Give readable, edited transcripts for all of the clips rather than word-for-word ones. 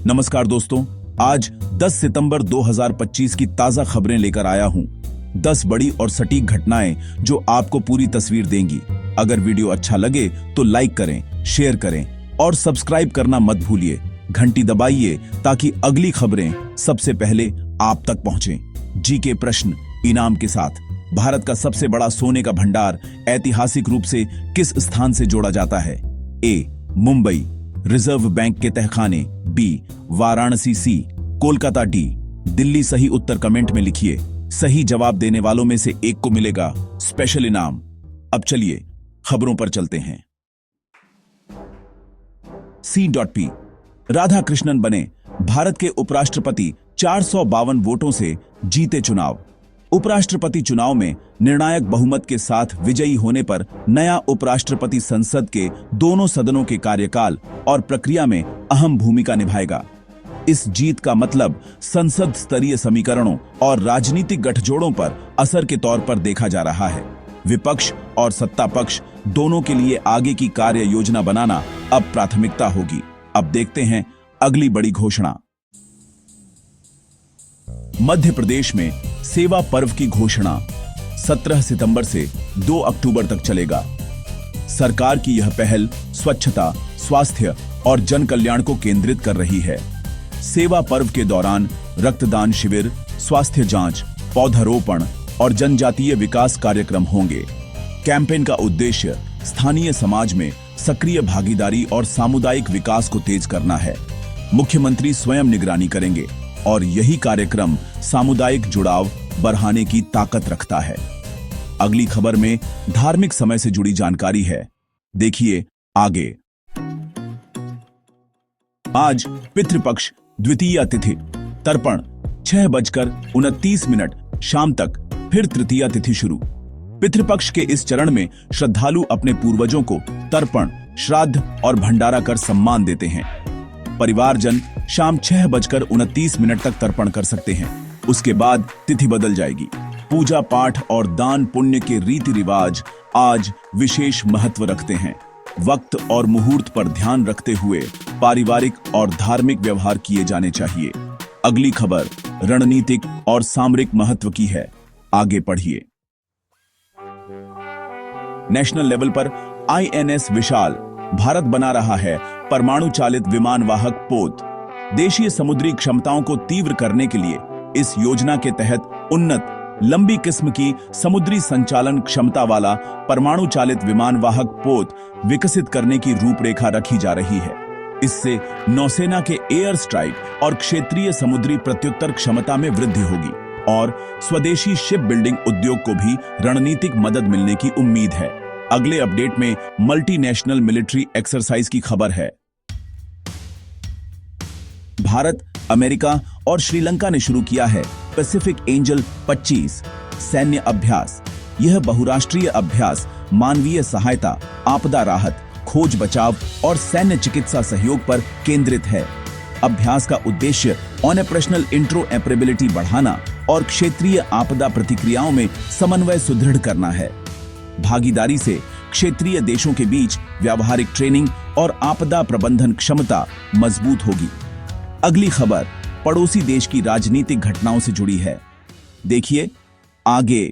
नमस्कार दोस्तों, आज 10 सितंबर 2025 की ताजा खबरें लेकर आया हूं। 10 बड़ी और सटीक घटनाएं जो आपको पूरी तस्वीर देंगी। अगर वीडियो अच्छा लगे तो लाइक करें, शेयर करें और सब्सक्राइब करना मत भूलिए। घंटी दबाइए ताकि अगली खबरें सबसे पहले आप तक पहुंचें। जीके प्रश्न इनाम के साथ। भारत का सबसे बड़ा सोने का भंडार ऐतिहासिक रूप से किस स्थान से जोड़ा जाता है? ए. मुंबई, रिजर्व बैंक के तहखाने। बी. वाराणसी। सी. कोलकाता। डी. दिल्ली। सही उत्तर कमेंट में लिखिए। सही जवाब देने वालों में से एक को मिलेगा स्पेशल इनाम। अब चलिए खबरों पर चलते हैं। C.P. राधा कृष्णन बने भारत के उपराष्ट्रपति 452 वोटों से जीते चुनाव। उपराष्ट्रपति चुनाव में निर्णायक बहुमत के साथ विजयी होने पर नया उपराष्ट्रपति संसद के दोनों सदनों के कार्यकाल और प्रक्रिया में अहम भूमिका निभाएगा। इस जीत का मतलब संसद स्तरीय समीकरणों और राजनीतिक गठजोड़ों पर असर के तौर पर देखा जा रहा है। विपक्ष और सत्ता पक्ष दोनों के लिए आगे की कार्य योजना बनाना अब प्राथमिकता होगी। अब देखते हैं अगली बड़ी घोषणा। मध्य प्रदेश में सेवा पर्व की घोषणा 17 सितंबर से 2 अक्टूबर तक चलेगा। सरकार की यह पहल स्वच्छता, स्वास्थ्य और जन कल्याण को केंद्रित कर रही है। सेवा पर्व के दौरान रक्तदान शिविर, स्वास्थ्य जांच, पौधारोपण और जनजातीय विकास कार्यक्रम होंगे। कैंपेन का उद्देश्य स्थानीय समाज में सक्रिय भागीदारी और सामुदायिक विकास को तेज करना है। मुख्यमंत्री स्वयं निगरानी करेंगे और यही कार्यक्रम सामुदायिक जुड़ाव बढ़ाने की ताकत रखता है। अगली खबर में धार्मिक समय से जुड़ी जानकारी है। देखिए आगे। आज पितृपक्ष द्वितीया तिथि। तर्पण 6:29 शाम तक, फिर तृतीया तिथि शुरू। पितृपक्ष के इस चरण में श्रद्धालु अपने पूर्वजों को तर्पण, श्राद्ध और भंडारा कर सम्मान देते हैं। परिवारजन शाम 6:29 तक तर्पण कर सकते हैं। उसके बाद तिथि बदल जाएगी। पूजा पाठ और दान पुण्य के रीति रिवाज आज विशेष महत्व रखते हैं। वक्त और मुहूर्त पर ध्यान रखते हुए पारिवारिक और धार्मिक व्यवहार किए जाने चाहिए। अगली खबर रणनीतिक और सामरिक महत्व की है। आगे पढ़िए। नेशनल लेवल पर INS विशाल भारत बना रहा है परमाणु चालित विमान वाहक पोत। देशीय समुद्री क्षमताओं को तीव्र करने के लिए इस योजना के तहत उन्नत लंबी किस्म की समुद्री संचालन क्षमता वाला परमाणु चालित विमान वाहक पोत विकसित करने की रूपरेखा रखी जा रही है। इससे नौसेना के एयर स्ट्राइक और क्षेत्रीय समुद्री प्रत्युत्तर क्षमता में वृद्धि होगी और स्वदेशी शिप बिल्डिंग उद्योग को भी रणनीतिक मदद मिलने की उम्मीद है। अगले अपडेट में मल्टीनेशनल मिलिट्री एक्सरसाइज की खबर है। भारत, अमेरिका और श्रीलंका ने शुरू किया है पैसिफिक एंजल 25 सैन्य अभ्यास। यह बहुराष्ट्रीय अभ्यास मानवीय सहायता, आपदा राहत, खोज बचाव और सैन्य चिकित्सा सहयोग पर केंद्रित है। अभ्यास का उद्देश्य ऑपरेशनल इंट्रोऑपरेबिलिटी बढ़ाना और क्षेत्रीय आपदा प्रतिक्रियाओं में समन्वय सुदृढ़ करना है। भागीदारी से क्षेत्रीय देशों के बीच व्यावहारिक ट्रेनिंग और आपदा प्रबंधन क्षमता मजबूत होगी। अगली खबर पड़ोसी देश की राजनीतिक घटनाओं से जुड़ी है। देखिए आगे।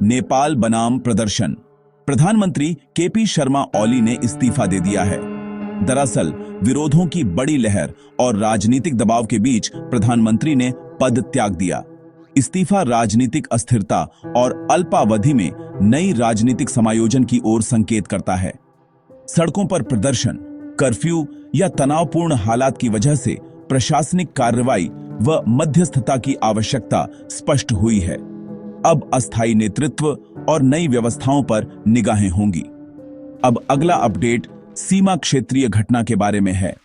नेपाल बनाम प्रदर्शन। प्रधानमंत्री KP शर्मा ओली ने इस्तीफा दे दिया है। दरअसल विरोधों की बड़ी लहर और राजनीतिक दबाव के बीच प्रधानमंत्री ने पद त्याग दिया। इस्तीफा राजनीतिक अस्थिरता और अल्पावधि में नई राजनीतिक समायोजन की ओर संकेत करता है। सड़कों पर प्रदर्शन, कर्फ्यू या तनावपूर्ण हालात की वजह से प्रशासनिक कार्रवाई व मध्यस्थता की आवश्यकता स्पष्ट हुई है। अब अस्थायी नेतृत्व और नई व्यवस्थाओं पर निगाहें होंगी। अब अगला अपडेट सीमा क्षेत्रीय घटना के बारे में है।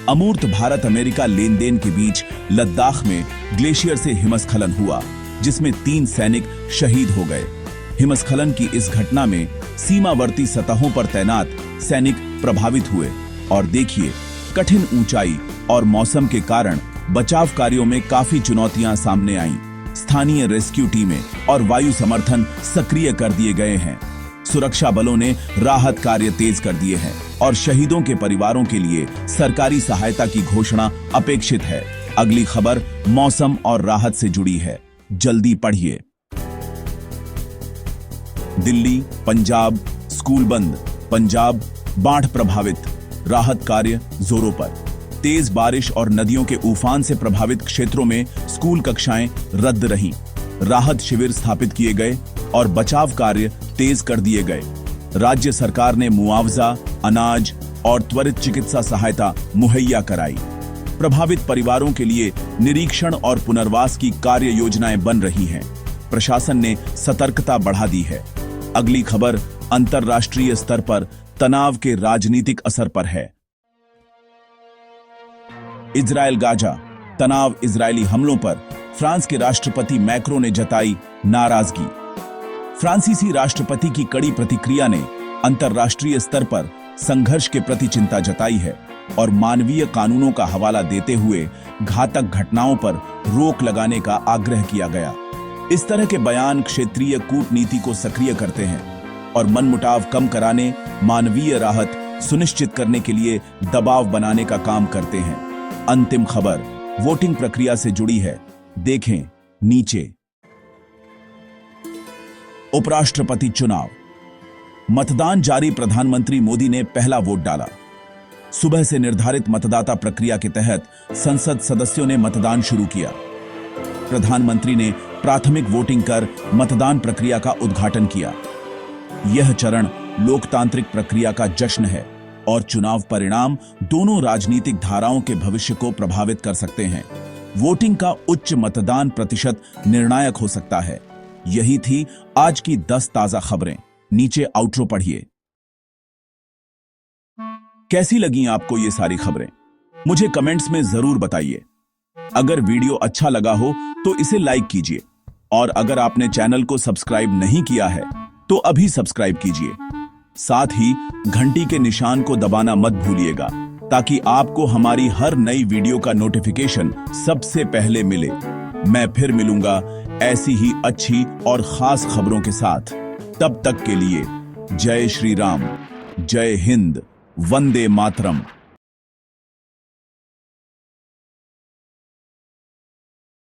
अमूर्त भारत अमेरिका लेन देन के बीच लद्दाख में ग्लेशियर से हिमस्खलन हुआ, जिसमें 3 सैनिक शहीद हो गए। हिमस्खलन की इस घटना में सीमावर्ती सतहों पर तैनात सैनिक प्रभावित हुए और देखिए, कठिन ऊंचाई और मौसम के कारण बचाव कार्यों में काफी चुनौतियां सामने आईं। स्थानीय रेस्क्यू टीमें और वायु समर्थन सक्रिय कर दिए गए हैं। सुरक्षा बलों ने राहत कार्य तेज कर दिए हैं और शहीदों के परिवारों के लिए सरकारी सहायता की घोषणा अपेक्षित है। अगली खबर मौसम और राहत से जुड़ी है, जल्दी पढ़िए। दिल्ली, पंजाब, स्कूल बंद, पंजाब बाढ़ प्रभावित, राहत कार्य जोरों पर। तेज बारिश और नदियों के उफान से प्रभावित क्षेत्रों में स्कूल कक्षाएं रद्द रहीं, राहत शिविर स्थापित किए गए और बचाव कार्य तेज कर दिए गए। राज्य सरकार ने मुआवजा, अनाज और त्वरित चिकित्सा सहायता मुहैया कराई। प्रभावित परिवारों के लिए निरीक्षण और पुनर्वास की कार्य योजनाएं बन रही हैं। प्रशासन ने सतर्कता बढ़ा दी है। अगली खबर अंतर्राष्ट्रीय स्तर पर तनाव के राजनीतिक असर पर है। इजरायल गाजा तनाव, इजरायली हमलों पर फ्रांस के राष्ट्रपति मैक्रो ने जताई नाराजगी। फ्रांसीसी राष्ट्रपति की कड़ी प्रतिक्रिया ने अंतर्राष्ट्रीय स्तर पर संघर्ष के प्रति चिंता जताई है और मानवीय कानूनों का हवाला देते हुए घातक घटनाओं पर रोक लगाने का आग्रह किया गया। इस तरह के बयान क्षेत्रीय कूटनीति को सक्रिय करते हैं और मनमुटाव कम कराने, मानवीय राहत सुनिश्चित करने के लिए दबाव बनाने का काम करते हैं। अंतिम खबर वोटिंग प्रक्रिया से जुड़ी है, देखें नीचे। उपराष्ट्रपति चुनाव, मतदान जारी, प्रधानमंत्री मोदी ने पहला वोट डाला। सुबह से निर्धारित मतदाता प्रक्रिया के तहत संसद सदस्यों ने मतदान शुरू किया। प्रधानमंत्री ने प्राथमिक वोटिंग कर मतदान प्रक्रिया का उद्घाटन किया। यह चरण लोकतांत्रिक प्रक्रिया का जश्न है और चुनाव परिणाम दोनों राजनीतिक धाराओं के भविष्य को प्रभावित कर सकते हैं। वोटिंग का उच्च मतदान प्रतिशत निर्णायक हो सकता है। यही थी आज की 10 ताजा खबरें। नीचे आउट्रो पढ़िए। कैसी लगी आपको ये सारी खबरें? मुझे कमेंट्स में जरूर बताइए। अगर वीडियो अच्छा लगा हो तो इसे लाइक कीजिए और अगर आपने चैनल को सब्सक्राइब नहीं किया है तो अभी सब्सक्राइब कीजिए। साथ ही घंटी के निशान को दबाना मत भूलिएगा ताकि आपको हमारी हर नई वीडियो का नोटिफिकेशन सबसे पहले मिले। मैं फिर मिलूंगा ऐसी ही अच्छी और खास खबरों के साथ। तब तक के लिए जय श्री राम, जय हिंद, वंदे मातरम।